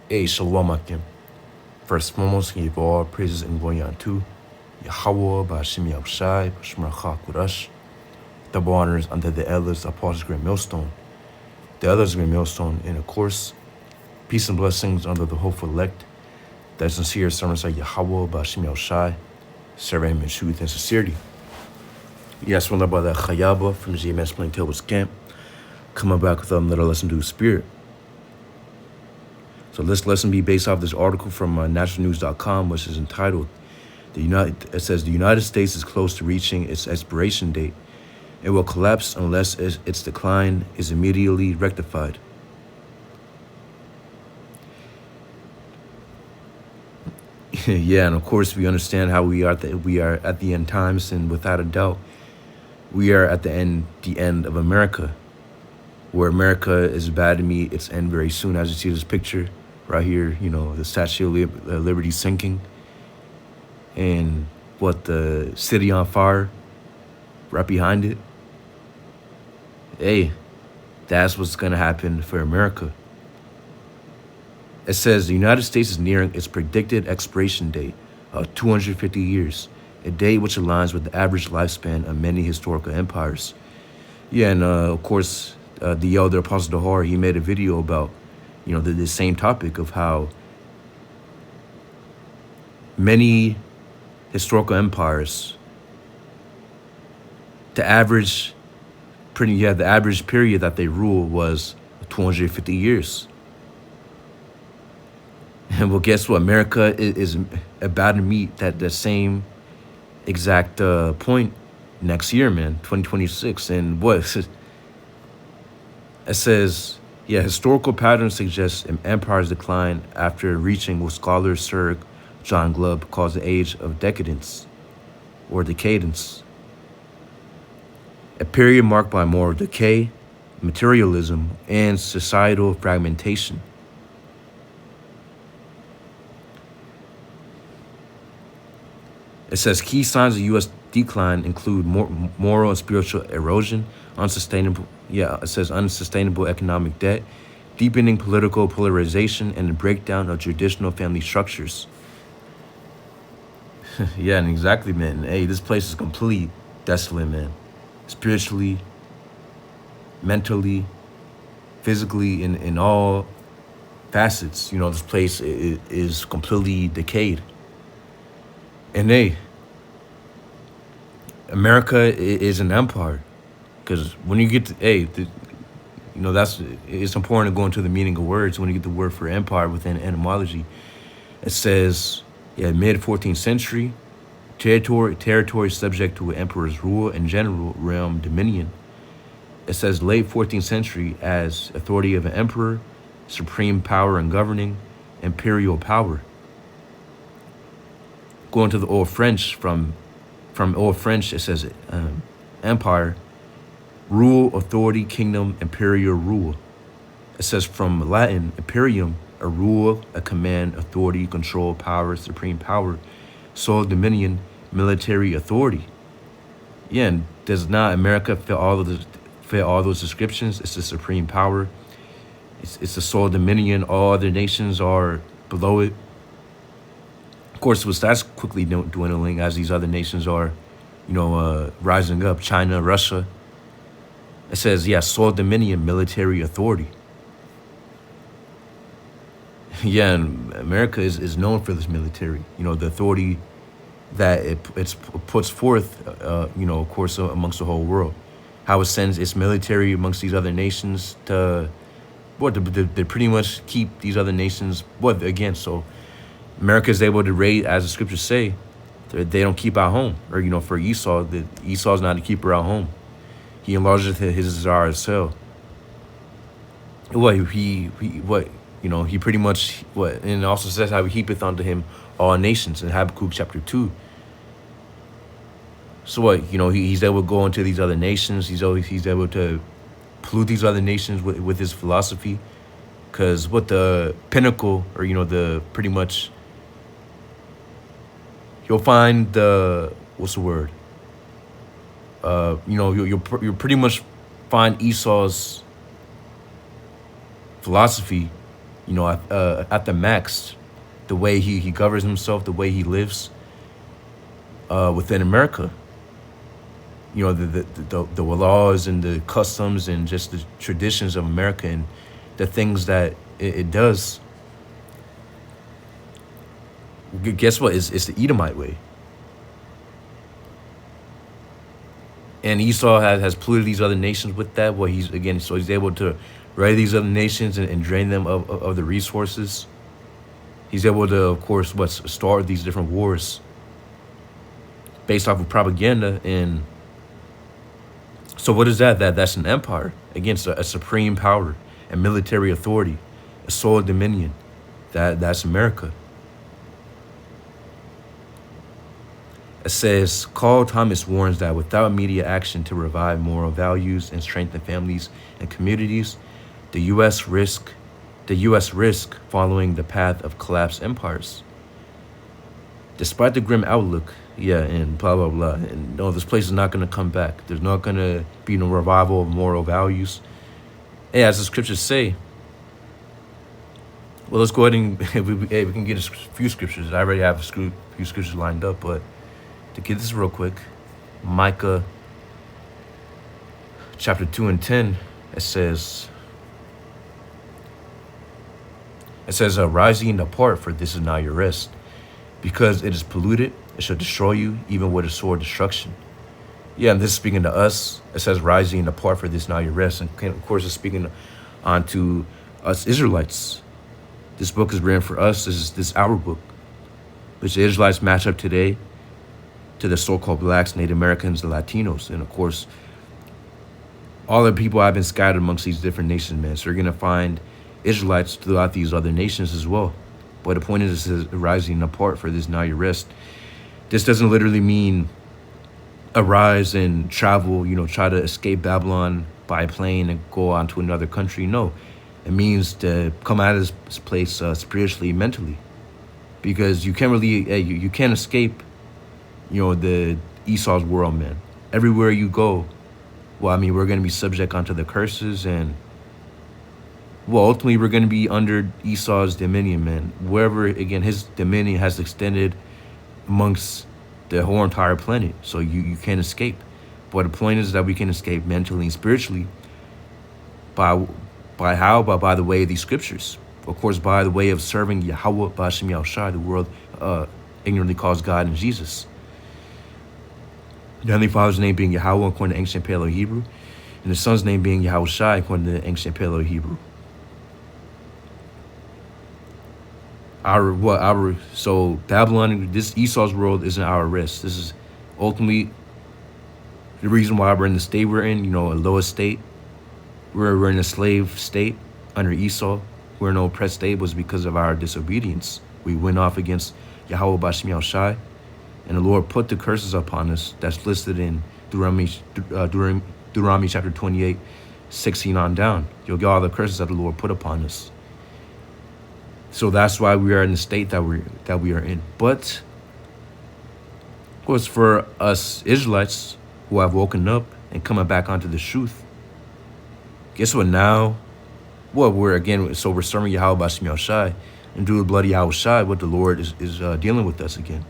Shalom Akim. First and foremost, give all praises and glory unto Yahweh, Ba'ashim Yahushai, Ba'ashim Rachak Kudash. Double honors unto the elders, the apostles, great millstone. The elders, great millstone, and of course, peace and blessings unto the hopeful elect. That sincere servants of Yahweh, Ba'ashim Yahushai, serving him in truth and sincerity. Yes, one by that Chayaba from the GMS Plain Tables Camp, coming back with another lesson to the spirit. So this lesson be based off this article from nationalnews.com, which is entitled, it says, the United States is close to reaching its expiration date. It will collapse unless its decline is immediately rectified. Yeah, and of course we understand how we are at the end times, and without a doubt, we are at the end of America, where America is about to meet its end very soon. As you see this picture right here, you know, the Statue of Liberty sinking, and the city on fire right behind it. Hey, that's what's gonna happen for America. It says the United States is nearing its predicted expiration date of 250 years, a date which aligns with the average lifespan of many historical empires. Yeah, and of course, the elder Apostle Dahar, he made a video about, you know, the same topic of how many historical empires, the average period that they ruled was 250 years. And well, guess what? America is about to meet the same exact point next year, man, 2026. And what? It says, yeah, historical patterns suggest an empire's decline after reaching what scholar Sir John Glubb calls the age of decadence or decadence. A period marked by moral decay, materialism, and societal fragmentation. It says key signs of U.S. decline include moral and spiritual erosion, unsustainable economic debt, deepening political polarization, and the breakdown of traditional family structures. Yeah, and exactly, man. Hey, this place is completely desolate, man. Spiritually, mentally, physically, in all facets. You know, this place is completely decayed. And hey, America is an empire, because when you get to, it's important to go into the meaning of words. When you get the word for empire within etymology, it says, mid 14th century, territory subject to an emperor's rule and general realm dominion. It says late 14th century as authority of an emperor, supreme power in governing, imperial power. Going to the Old French, from Old French, it says empire, rule, authority, kingdom, imperial rule. It says from Latin, imperium, a rule, a command, authority, control, power, supreme power, sole dominion, military authority. Yeah, and does not America fit all those descriptions? It's the supreme power. It's the sole dominion. All other nations are below it. Of course, that's quickly dwindling as these other nations are, rising up. China, Russia. It says, sole dominion, military authority. Yeah, and America is known for this military. The authority that it puts forth, of course, amongst the whole world. How it sends its military amongst these other nations to pretty much keep these other nations, so America is able to raid, as the scriptures say, they don't keep our home. Or, for Esau, Esau's not a keeper our home. He enlarges his desire as hell. He pretty much, and it also says how he heapeth unto him all nations in Habakkuk chapter 2. So he's able to go into these other nations. He's able to pollute these other nations with his philosophy. Because the pinnacle, or, the pretty much, you'll find you'll pretty much find Esau's philosophy At the max, the way he governs himself, the way he lives within America. The laws and the customs and just the traditions of America and the things that it does. Guess what? It's the Edomite way. And Esau has polluted these other nations with that. Well, he's able to raid these other nations and drain them of the resources. He's able to, of course, start these different wars based off of propaganda. And so what is that? That's an empire against a supreme power and military authority, a sole dominion. That's America. It says, Carl Thomas warns that without immediate action to revive moral values and strengthen families and communities, the U.S. risk following the path of collapsed empires. Despite the grim outlook, and blah, blah, blah, and no, this place is not going to come back. There's not going to be no revival of moral values. Hey, as the scriptures say, well, let's go ahead and we can get a few scriptures. I already have a few scriptures lined up, but to get this real quick, Micah chapter 2 and 10, it says, rise ye and depart, for this is not your rest. Because it is polluted, it shall destroy you, even with a sword destruction. Yeah, and this is speaking to us. It says, rise ye and depart, for this is not your rest. And of course, it's speaking on to us Israelites. This book is written for us. This is our book, which the Israelites match up today to the so-called blacks, Native Americans, the Latinos. And of course, all the people have been scattered amongst these different nations, man. So you're going to find Israelites throughout these other nations as well. But the point is, it says, rising apart, for this now your rest. This doesn't literally mean arise and travel, try to escape Babylon by plane and go on to another country. No, it means to come out of this place spiritually, mentally. Because you can't really, you can't escape the Esau's world, man. Everywhere you go, we're going to be subject onto the curses, and ultimately we're going to be under Esau's dominion, man. Wherever, again, his dominion has extended amongst the whole entire planet, so you can't escape. But the point is that we can escape mentally and spiritually by how? By the way of these scriptures. Of course, by the way of serving Yahweh, B'Hashem Yahushai, the world ignorantly calls God and Jesus. The Heavenly Father's name being Yahweh according to ancient Paleo Hebrew, and the Son's name being Yahushai according to ancient Paleo Hebrew. So Babylon, this Esau's world isn't our rest. This is ultimately the reason why we're in the state we're in, a lowest state. We're in a slave state under Esau. We're in an oppressed state was because of our disobedience. We went off against Yahweh B'Hashem Yahushai. And the Lord put the curses upon us that's listed in Deuteronomy chapter 28, 16 on down. You'll get all the curses that the Lord put upon us. So that's why we are in the state that we are in. But, of course, for us Israelites who have woken up and coming back onto the truth, guess what now? We're serving Yahweh B'Hashem Yahushai, and through the blood of Yahushai, what the Lord is dealing with us again.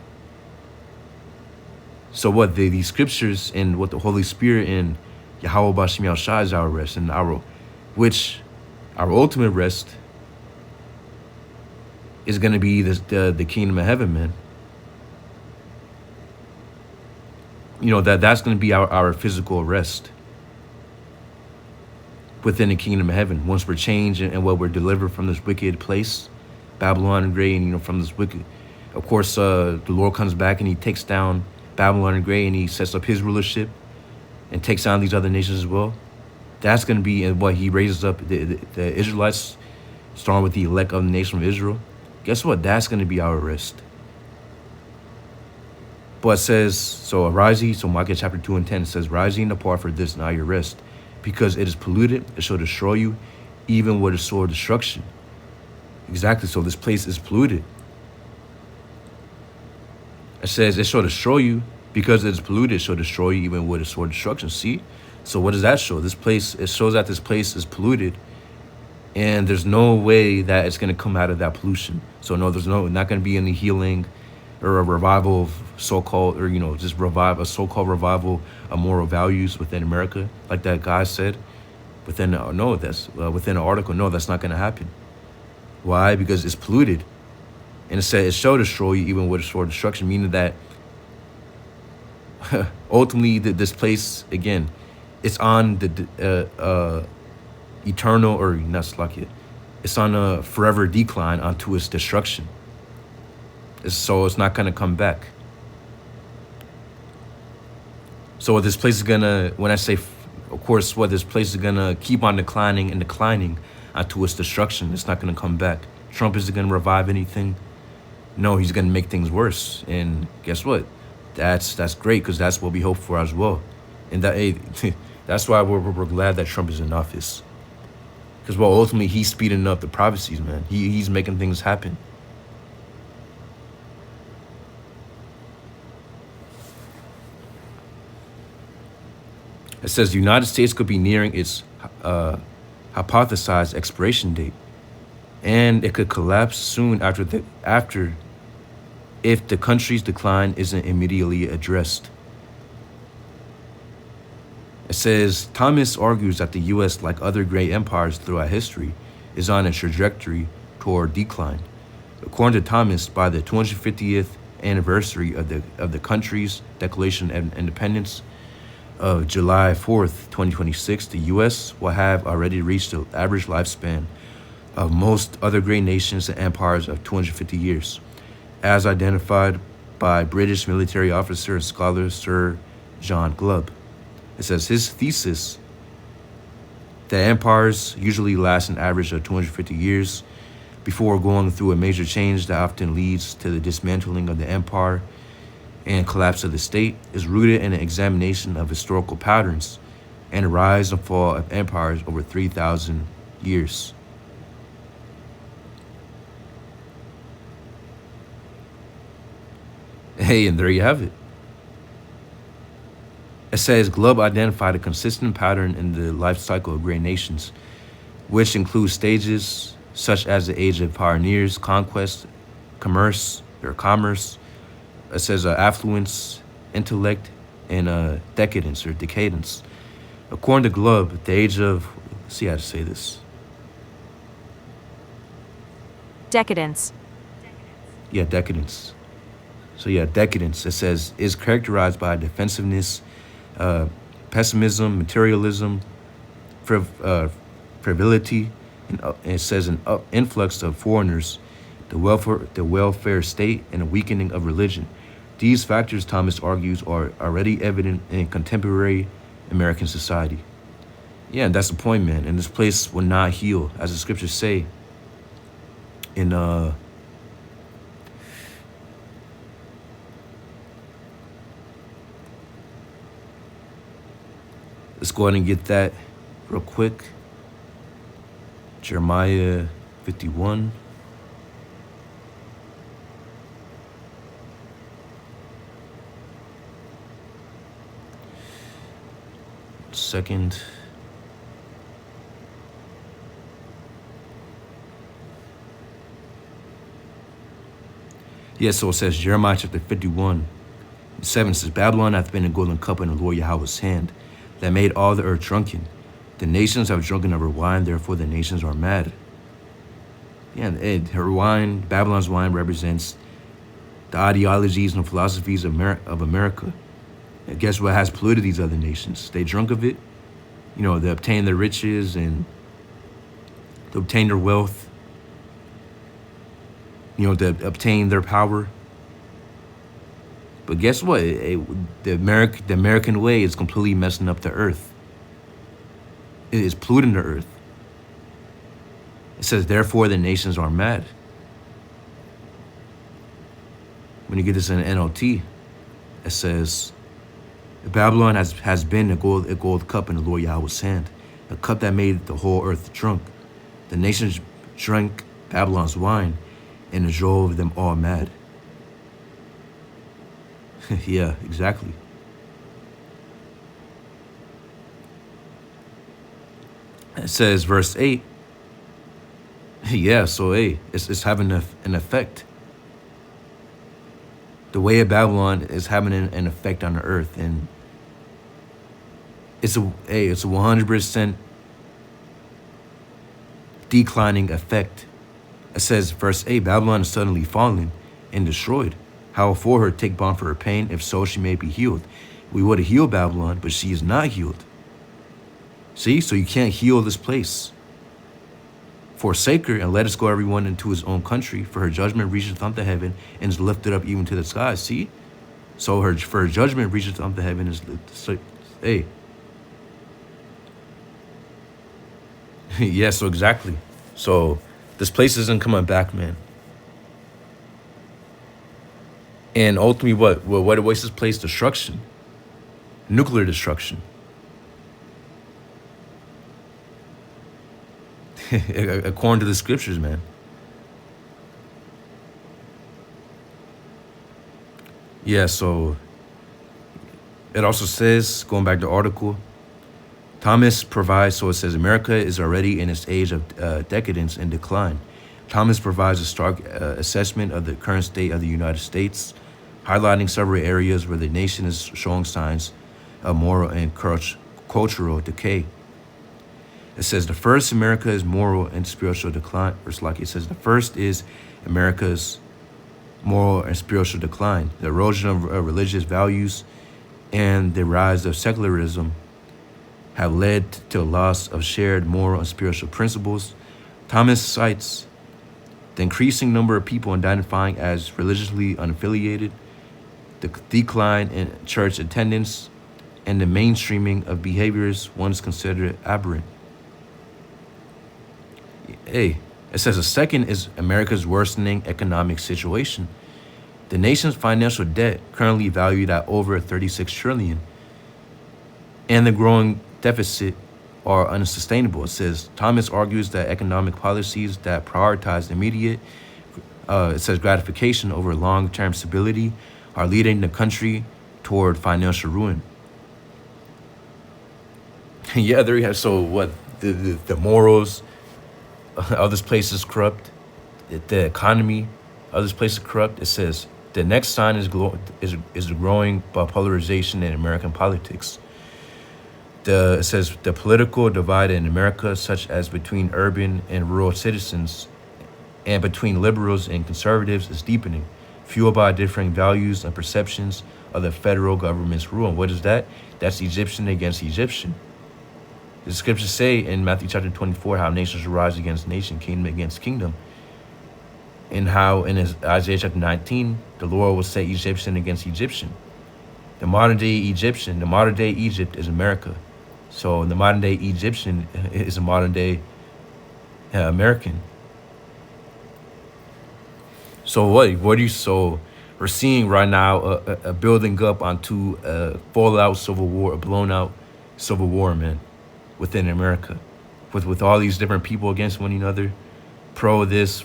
So these scriptures and what the Holy Spirit and Yahweh B'Hashem Yahushai is our rest, and our ultimate rest is going to be the kingdom of heaven, man. That's going to be our physical rest within the kingdom of heaven. Once we're changed and we're delivered from this wicked place, Babylon and Gray, and from this wicked, of course, the Lord comes back and he takes down Babylon and Gray, and he sets up his rulership and takes down these other nations as well. That's going to be what he raises up the Israelites, starting with the elect of the nation of Israel. Guess what? That's going to be our rest. But it says, so arise ye, so Micah chapter 2 and 10, it says, rise ye and depart, for this now your rest. Because it is polluted, it shall destroy you, even with a sword destruction. Exactly, so this place is polluted. It says, it shall destroy you, because it is polluted, it shall destroy you, even with a sword destruction. See? So what does that show? It shows that this place is polluted, And there's no way that it's going to come out of that pollution. So no, there's not going to be any healing or a revival of so-called, or just revive a so-called revival of moral values within America, like that guy said. Within within the article, no, that's not going to happen. Why? Because it's polluted, and it said it shall destroy you even with a sword of destruction, meaning that ultimately this place again, it's on the eternal, or not like it. It's on a forever decline onto its destruction. So it's not gonna come back. So this place is gonna, when I say, of course, this place is gonna keep on declining and declining onto its destruction. It's not gonna come back. Trump isn't gonna revive anything. No, he's gonna make things worse. And guess what? That's great, because that's what we hope for as well. And that's why we're glad that Trump is in office. Because ultimately he's speeding up the prophecies, man. He's making things happen. It says the United States could be nearing its hypothesized expiration date, and it could collapse soon after if the country's decline isn't immediately addressed. It says Thomas argues that the U.S., like other great empires throughout history, is on a trajectory toward decline. According to Thomas, by the 250th anniversary of the country's Declaration of Independence, of July 4th, 2026, the U.S. will have already reached the average lifespan of most other great nations and empires of 250 years, as identified by British military officer and scholar Sir John Glubb. It says his thesis that empires usually last an average of 250 years before going through a major change that often leads to the dismantling of the empire and collapse of the state, is rooted in an examination of historical patterns and the rise and fall of empires over 3,000 years. Hey, and there you have it. It says Glubb identified a consistent pattern in the life cycle of great nations, which includes stages such as the age of pioneers, conquest, commerce. It says affluence, intellect, and decadence or decadence. According to Glubb, the age of, let's see how to say this. Decadence. Yeah, decadence. So yeah, decadence, it says, is characterized by defensiveness, pessimism, materialism, frivolity, and it says an influx of foreigners, the welfare state, and a weakening of religion. These factors, Thomas argues, are already evident in contemporary American society. Yeah, and that's the point, man. And this place will not heal, as the scriptures say. In let's go ahead and get that real quick. Jeremiah 51. Second. Yeah, so it says Jeremiah chapter 51:7 says, Babylon hath been a golden cup in the Lord Yahweh's hand, that made all the earth drunken. The nations have drunken of her wine, therefore the nations are mad. Yeah, her wine, Babylon's wine, represents the ideologies and philosophies of America. And guess what has polluted these other nations? They drunk of it. They obtain their riches and to obtain their wealth. To obtain their power. But guess what? The American way is completely messing up the earth. It is polluting the earth. It says, therefore the nations are mad. When you get this in NLT, it says, Babylon has been a gold cup in the Lord Yahweh's hand, a cup that made the whole earth drunk. The nations drank Babylon's wine, and it drove them all mad. Yeah, exactly. It says, verse 8, Yeah, so hey, it's having an effect. The way of Babylon is having an effect on the earth, and it's a 100% declining effect. It says, verse 8, Babylon is suddenly fallen and destroyed. How for her take balm for her pain, if so she may be healed. We would have healed Babylon, but she is not healed. See, so you can't heal this place. Forsake her and let us go everyone into his own country, for her judgment reacheth unto heaven and is lifted up even to the skies. See? So for her judgment reacheth unto heaven is hey. Yeah, so exactly. So this place isn't coming back, man. And ultimately what awaits this place? Destruction. Nuclear destruction. According to the scriptures, man. Yeah, so it also says, going back to the article, Thomas provides, so it says, America is already in its age of decadence and decline. Thomas provides a stark assessment of the current state of the United States, highlighting several areas where the nation is showing signs of moral and cultural decay. It says the first, America is moral and spiritual decline. Verse like it says the first is America's moral and spiritual decline. The erosion of religious values and the rise of secularism have led to a loss of shared moral and spiritual principles. Thomas cites the increasing number of people identifying as religiously unaffiliated, the decline in church attendance, and the mainstreaming of behaviors once considered aberrant. Hey, it says a second is America's worsening economic situation. The nation's financial debt, currently valued at over 36 trillion, and the growing deficit are unsustainable. It says Thomas argues that economic policies that prioritize immediate, it says gratification over long-term stability, are leading the country toward financial ruin. Yeah, there you have. So what? The morals of this place is corrupt. The economy of this place is corrupt. It says the next sign is the growing polarization in American politics. It says the political divide in America, such as between urban and rural citizens, and between liberals and conservatives, is deepening, fueled by differing values and perceptions of the federal government's rule. And what is that? That's Egyptian against Egyptian. The scriptures say in Matthew chapter 24 how nations will rise against nation, kingdom against kingdom. And how in Isaiah chapter 19, the Lord will set Egyptian against Egyptian. The modern day Egypt is America. So the modern day Egyptian is a modern day American. So so we're seeing right now a building up onto a fallout civil war, a blown out civil war, man, within America, with all these different people against one another, pro this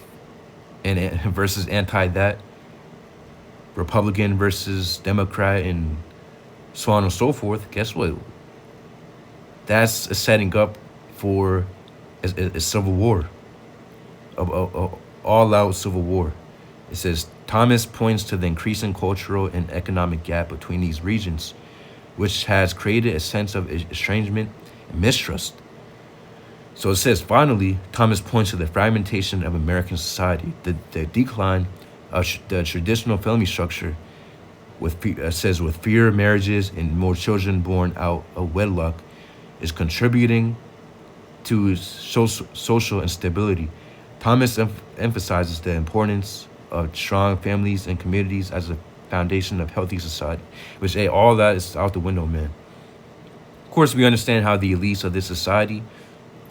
and versus anti that, Republican versus Democrat, and so on and so forth. Guess what? That's a setting up for a civil war, a all-out civil war. It says Thomas points to the increasing cultural and economic gap between these regions, which has created a sense of estrangement and mistrust. So it says, finally, Thomas points to the fragmentation of American society, the decline of the traditional family structure, with fewer marriages and more children born out of wedlock, is contributing to social instability. Thomas emphasizes the importance of strong families and communities as a foundation of healthy society, which, hey, all that is out the window, man. Of course, we understand how the elites of this society,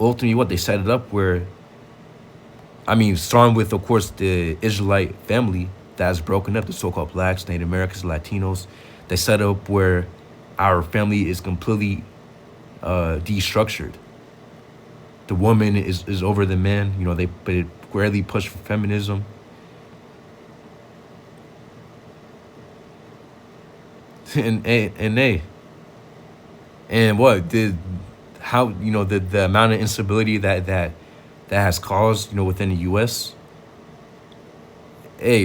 ultimately what they set it up where, starting with, of course, the Israelite family that has broken up, the so-called blacks, Native Americans, Latinos. They set up where our family is completely destructured. The woman is over the man. They rarely push for feminism. And what did how the amount of instability that that has caused, within the U.S. Hey, hey,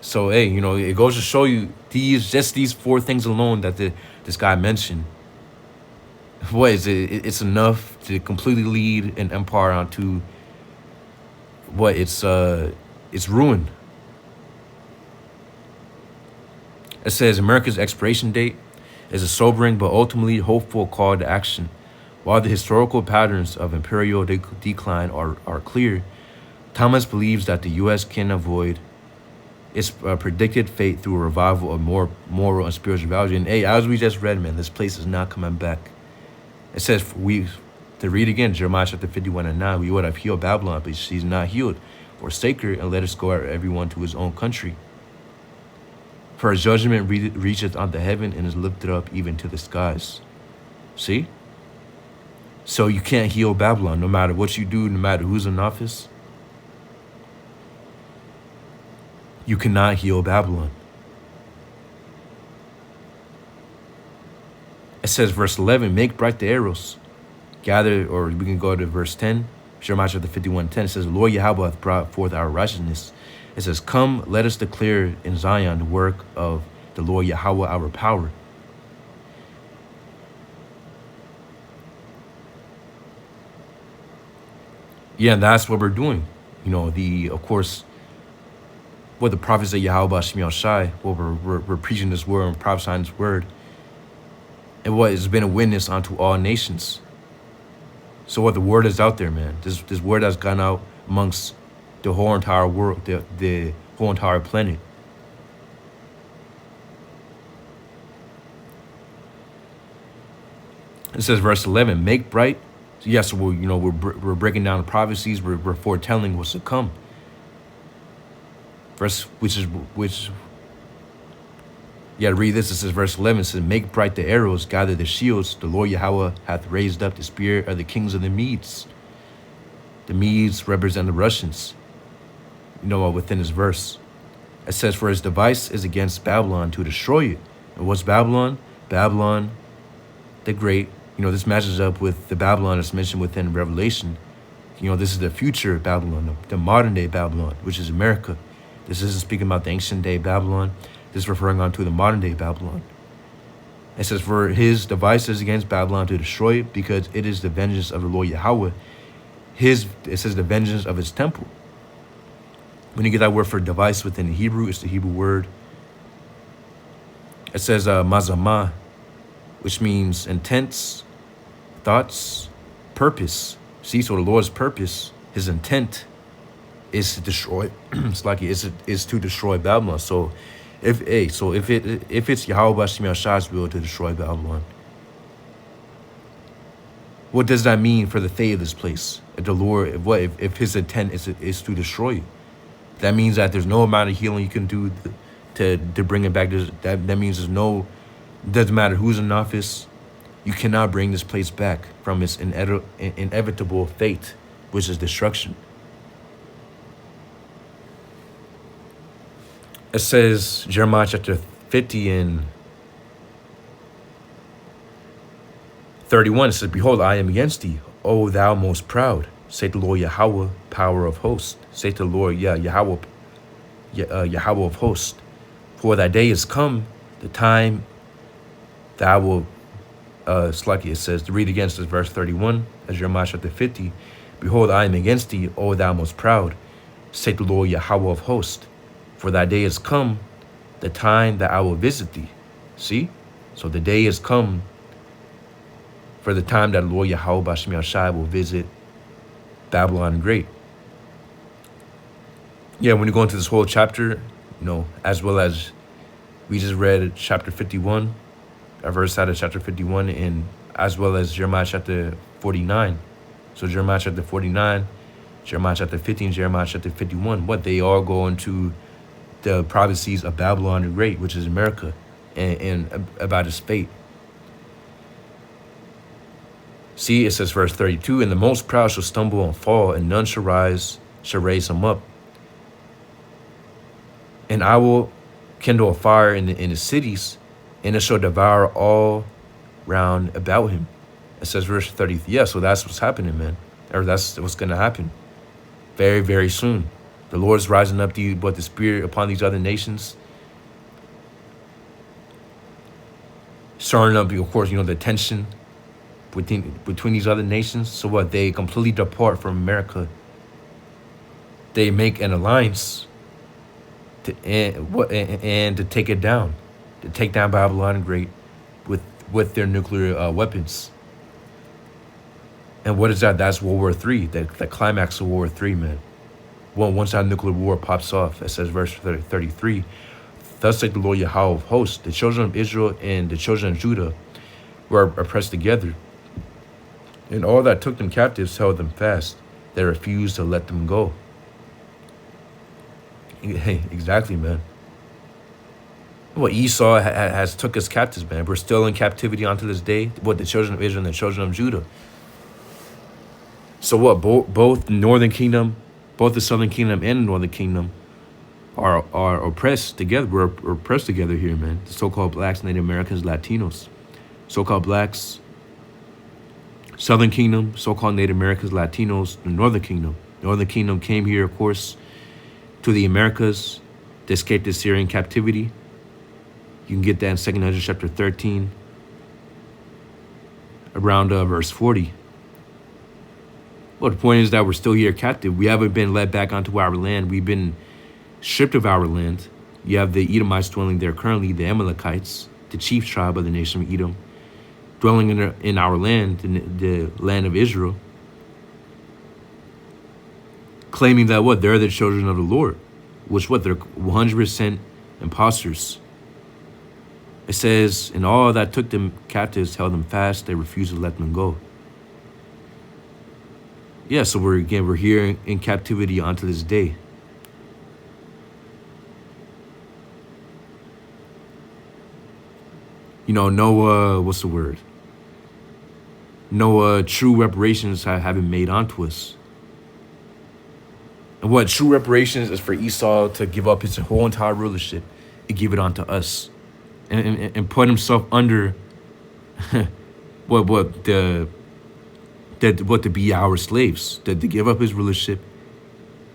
it goes to show you these four things alone that this guy mentioned. What is it? It's enough to completely lead an empire onto what it's ruin. It says America's expiration date is a sobering but ultimately hopeful call to action. While the historical patterns of imperial decline are clear, Thomas believes that the U.S. can avoid its predicted fate through a revival of more moral and spiritual values. And hey, as we just read, man, this place is not coming back. It says to read again, Jeremiah chapter 51 and 9, we would have healed Babylon, but she's not healed. Forsake her and let us go everyone to his own country. For his judgment reacheth unto heaven and is lifted up even to the skies. See? So you can't heal Babylon, no matter what you do, no matter who's in office. You cannot heal Babylon. It says, verse 11, make bright the arrows. Gather, or we can go to verse 10. Jeremiah chapter 51:10. It says, Lord Yahweh hath brought forth our righteousness. It says, come, let us declare in Zion the work of the Lord Yahweh, our power. Yeah, and that's what we're doing. Of course, what the prophets of Yahweh Shemiel Shai, we're preaching this word and prophesying this word, and what has been a witness unto all nations. So what the word is out there, man. This word has gone out amongst the whole entire world, the whole entire planet. It says, verse 11, make bright. So yes, we're breaking down the prophecies. We're foretelling what's to come. Read this. It says, verse 11 says, make bright the arrows, gather the shields. The Lord Yahweh hath raised up the spirit of the kings of the Medes. The Medes represent the Russians. Within this verse, it says, for his device is against Babylon to destroy it. And what's Babylon? Babylon the Great. This matches up with the Babylon that's mentioned within Revelation. This is the future Babylon, the modern day Babylon, which is America. This isn't speaking about the ancient day Babylon. This is referring on to the modern day Babylon. It says, for his devices against Babylon to destroy it, because it is the vengeance of the Lord Yahweh. It says the vengeance of his temple. When you get that word for device within the Hebrew, it's the Hebrew word. It says mazamah, which means intents, thoughts, purpose. See, so the Lord's purpose, his intent, is to destroy. It's to destroy Babylon. So if it's Yahweh Shemiel Shai's will to destroy Babylon, what does that mean for the fate of this place? If the Lord, if his intent is to destroy it, that means that there's no amount of healing you can do to bring it back. That means doesn't matter who's in office, you cannot bring this place back from its inevitable fate, which is destruction. It says, Jeremiah chapter 50 and 31, it says, behold, I am against thee, O thou most proud, saith the Lord Yahweh, power of hosts. Saith the Lord, Yahweh of hosts. For thy day is come, the time that I will, it says, to read against this verse 31, as Jeremiah chapter 50, behold, I am against thee, O thou most proud, saith the Lord Yahweh of hosts. For thy day is come, the time that I will visit thee. See? So the day is come for the time that the Lord Yahweh Shemiel Shai will visit Babylon Great. Yeah, when you go into this whole chapter, as well as we just read chapter 51, a verse out of chapter 51, and as well as Jeremiah chapter 49. So Jeremiah chapter 49, Jeremiah chapter 15, Jeremiah chapter 51, they all go into the prophecies of Babylon the Great, which is America, and about its fate. See, it says verse 32, and the most proud shall stumble and fall, and none shall raise him up. And I will kindle a fire in the cities, and it shall devour all round about him. It says verse 30. Yeah, so that's what's happening, man. or that's what's going to happen very, very soon. The Lord's rising up the Spirit upon these other nations, stirring up, of course, the tension between these other nations. So what? They completely depart from America. They make an alliance and to take it down, to take down Babylon the Great with their nuclear weapons. And what is that? That's World War III, the climax of World War III, man. Well, once that nuclear war pops off, it says verse 33, thus saith the Lord Yahweh of hosts, the children of Israel and the children of Judah were oppressed together. And all that took them captives held them fast. They refused to let them go. Hey, exactly, man. Well, Esau has took us captives, man. We're still in captivity unto this day. What, the children of Israel and the children of Judah. So what, both the northern kingdom, both the southern kingdom and the northern kingdom are oppressed together. We're oppressed together here, man. The so-called blacks, Native Americans, Latinos. So-called blacks, southern kingdom, so-called Native Americans, Latinos, the northern kingdom. Northern kingdom came here, of course, to the Americas to escape the Syrian captivity. You can get that in 2 Ezra chapter 13, around verse 40. Well, the point is that we're still here captive. We haven't been led back onto our land. We've been stripped of our land. You have the Edomites dwelling there currently, the Amalekites, the chief tribe of the nation of Edom, dwelling in our land, in the land of Israel, claiming that what? They're the children of the Lord, which what? They're 100% imposters. It says, and all that took them captives held them fast. They refused to let them go. Yeah, so we're here in captivity unto this day. No, what's the word? No true reparations have been made unto us. And what true reparations is for Esau to give up his whole entire rulership and give it unto us. And put himself under to be our slaves, to give up his rulership,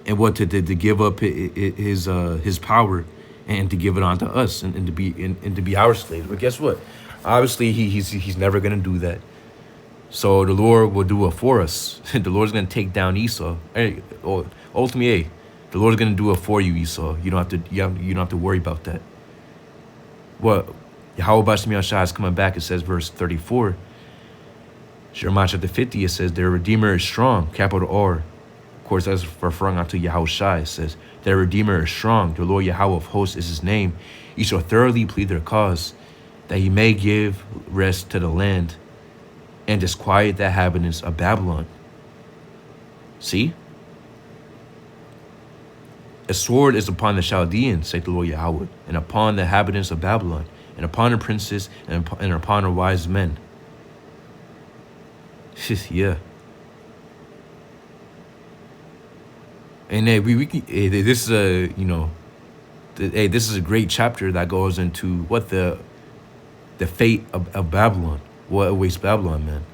and to give up his power, and to give it onto us, and to be our slaves. But guess what? Obviously, he's never gonna do that. So the Lord will do it for us. The Lord's gonna take down Esau. Hey, ultimately, the Lord's gonna do it for you, Esau. You don't have to worry about that. What? Yahweh Bashmi Ashai is coming back. It says verse 34. Jeremiah chapter 50, it says, their Redeemer is strong, capital R. Of course, that's referring unto Yahweh Shai. It says, their Redeemer is strong. The Lord Yahweh of hosts is his name. He shall thoroughly plead their cause, that he may give rest to the land and disquiet the inhabitants of Babylon. See? A sword is upon the Chaldeans, saith the Lord Yahweh, and upon the inhabitants of Babylon, and upon the princes, and upon the wise men. Yeah. And hey, this is this is a great chapter that goes into what the fate of Babylon, what awaits Babylon, man.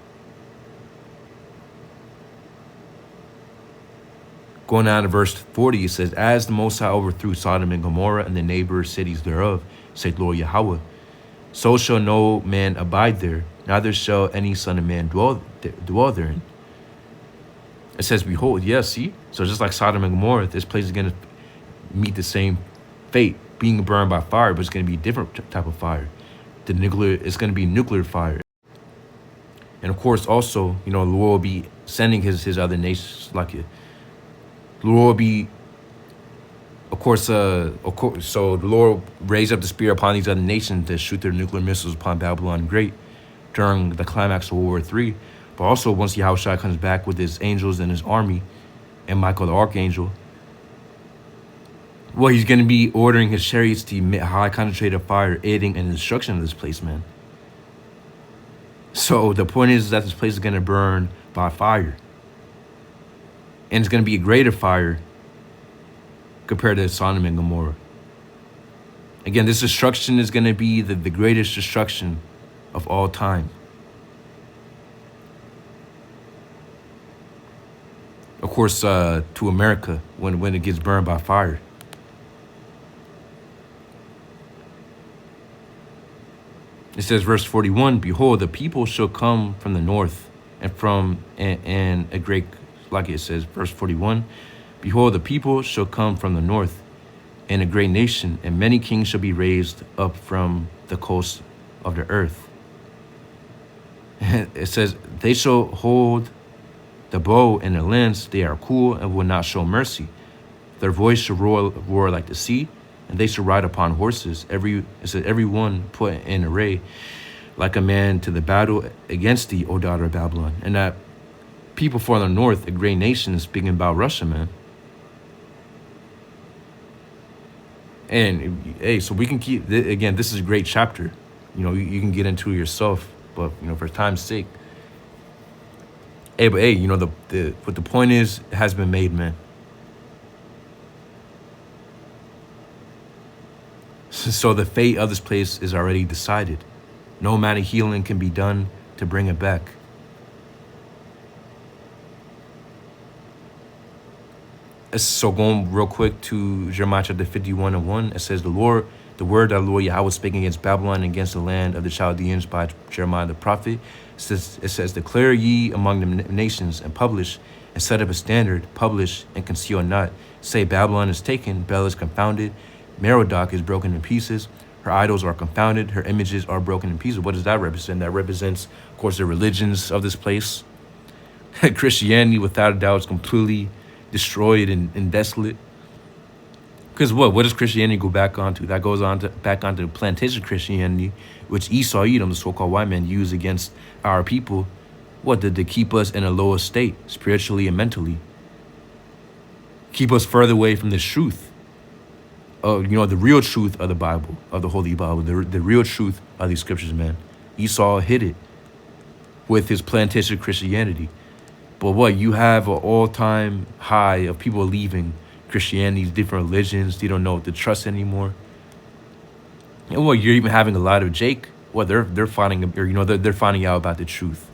Going down to verse 40, it says, as the Most High overthrew Sodom and Gomorrah and the neighbor cities thereof, saith Lord Yahweh, so shall no man abide there, neither shall any son of man dwell therein. It says, behold, see? So just like Sodom and Gomorrah, this place is going to meet the same fate, being burned by fire, but it's going to be a different type of fire. It's going to be nuclear fire. And of course, also, the Lord will be sending his other nations like it. The Lord will be, of course, so the Lord raised up the spear upon these other nations to shoot their nuclear missiles upon Babylon Great during the climax of World War III. But also, once Yahushua comes back with his angels and his army, and Michael the Archangel, well, he's going to be ordering his chariots to emit high concentrated fire, aiding in the destruction of this place, man. So the point is that this place is going to burn by fire. And it's going to be a greater fire compared to Sodom and Gomorrah. Again, this destruction is going to be the greatest destruction of all time. Of course, to America when it gets burned by fire. It says, verse 41, behold, the people shall come from the north and a great, like it says, verse 41, behold, the people shall come from the north and a great nation, and many kings shall be raised up from the coast of the earth. It says, they shall hold the bow and the lance, they are cool and will not show mercy. Their voice shall roar like the sea, and they shall ride upon horses. It says, every one put in array like a man to the battle against thee, O daughter of Babylon. And that people for the north, a great nation, is speaking about Russia, man. And hey, so we can keep, again, this is a great chapter. You know, you can get into it yourself, but you know, for time's sake. Hey, but hey, you know, what the point is, it has been made, man. So the fate of this place is already decided. No amount of healing can be done to bring it back. So going real quick to Jeremiah chapter 51:1, it says, the word that the Lord Yahweh was speaking against Babylon and against the land of the Chaldeans by Jeremiah the prophet. It says, declare ye among the nations and publish and set up a standard, publish and conceal not. Say, Babylon is taken, Bel is confounded, Merodach is broken in pieces, her idols are confounded, her images are broken in pieces. What does that represent? That represents, of course, the religions of this place. Christianity, without a doubt, is completely destroyed and desolate. Because what does Christianity go back onto? That goes back onto plantation Christianity, which Esau, Edom, the so-called white man, used against our people. What, to keep us in a lower state, spiritually and mentally. Keep us further away from the truth. You know, the real truth of the Bible, of the Holy Bible, the real truth of these scriptures, man. Esau hid it with his plantation Christianity. But what, you have an all-time high of people leaving Christianity, different religions. They don't know what to trust anymore. And what, you're even having a lot of Jake. What, they're finding, or you know, they're finding out about the truth.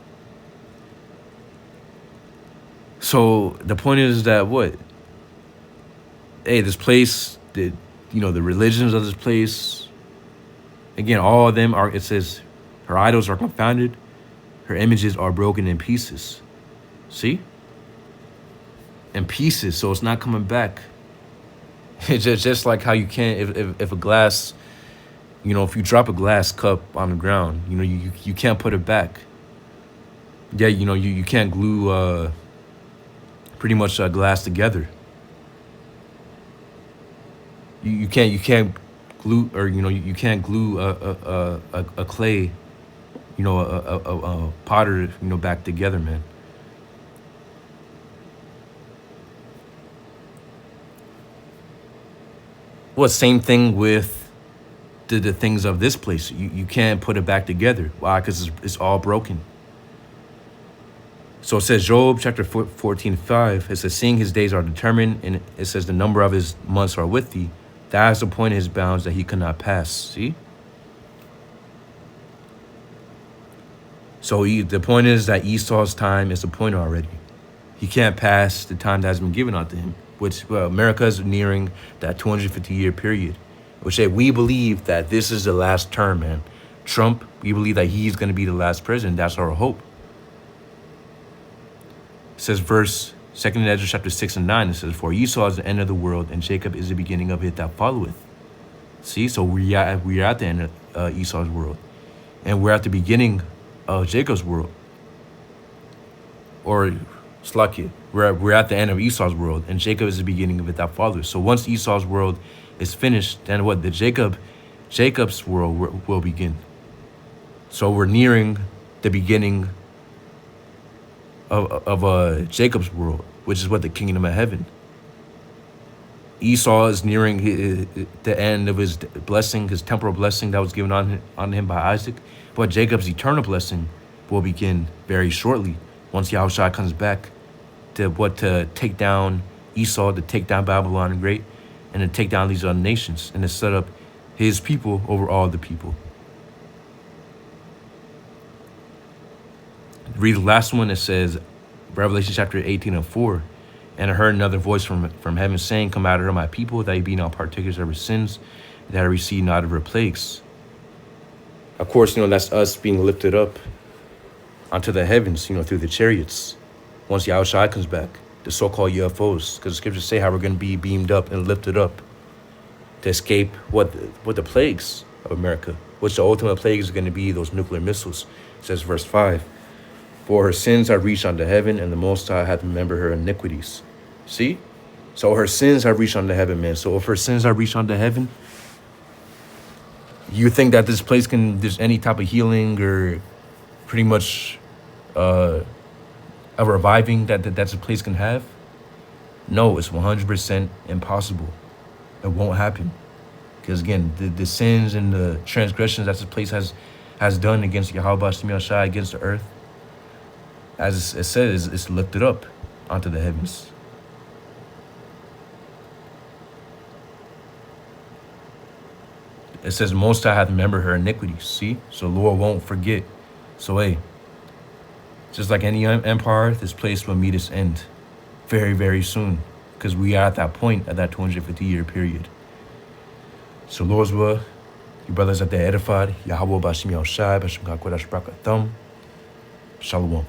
So the point is that what? Hey, this place, you know, the religions of this place, again, all of them are, it says, her idols are confounded, her images are broken in pieces. See? In pieces, so it's not coming back. It's just like how you can't, if a glass, you know, if you drop a glass cup on the ground, you know, you can't put it back. Yeah, you know, you can't glue pretty much glass together. You can't glue, or you know, you can't glue a clay, you know, a potter, you know, back together, man. Well, same thing with the things of this place. You can't put it back together. Why? Because it's all broken. So it says, Job chapter 14:5, it says, seeing his days are determined, and it says the number of his months are with thee. That is the point of his bounds that he could not pass. See? So the point is that Esau's time is the point already. He can't pass the time that has been given unto him, which, well, America is nearing that 250-year period, which we believe that this is the last term, man. Trump, we believe that he's going to be the last president. That's our hope. It says, verse 2nd Ezra chapter 6:9, it says, for Esau is the end of the world, and Jacob is the beginning of it that followeth. See, so we are at the end of Esau's world, and we're at the beginning of Jacob's world. Or Slakia, we're at the end of Esau's world, and Jacob is the beginning of it that followeth. So once Esau's world is finished, then what? Jacob's world will begin. So we're nearing the beginning of Jacob's world, which is what? The kingdom of heaven. Esau is nearing the end of his blessing, his temporal blessing that was given on him by Isaac. But Jacob's eternal blessing will begin very shortly once Yahushua comes back to take down Esau, to take down Babylon the Great, and to take down these other nations, and to set up his people over all the people. Read the last one. It says, Revelation chapter 18:4. And I heard another voice from heaven saying, come out of her, my people, that ye be not partakers of her sins, that I receive not of her plagues. Of course, that's us being lifted up onto the heavens, through the chariots. Once Yahushua comes back, the so-called UFOs, because the scriptures say how we're going to be beamed up and lifted up to escape what the plagues of America, which the ultimate plague is going to be those nuclear missiles. It says verse 5, for her sins have reached unto heaven, and the Most High hath remembered her iniquities. See? So her sins have reached unto heaven, man. So if her sins have reached unto heaven, you think that this place there's any type of healing or pretty much a reviving that a place can have? No, it's 100% impossible. It won't happen. Because again, the sins and the transgressions that this place has done against Yahweh Shai, against the earth, as it says, it's lifted up onto the heavens. It says, Most High hath remembered her iniquities. See? So Lord won't forget. So hey, just like any empire, this place will meet its end very, very soon. Because we are at that point, at that 250-year period. So Lord's will, you brothers at the edified, Yahweh Bashim Yahshai, Bashim Kakodash Brakatham, Shalom.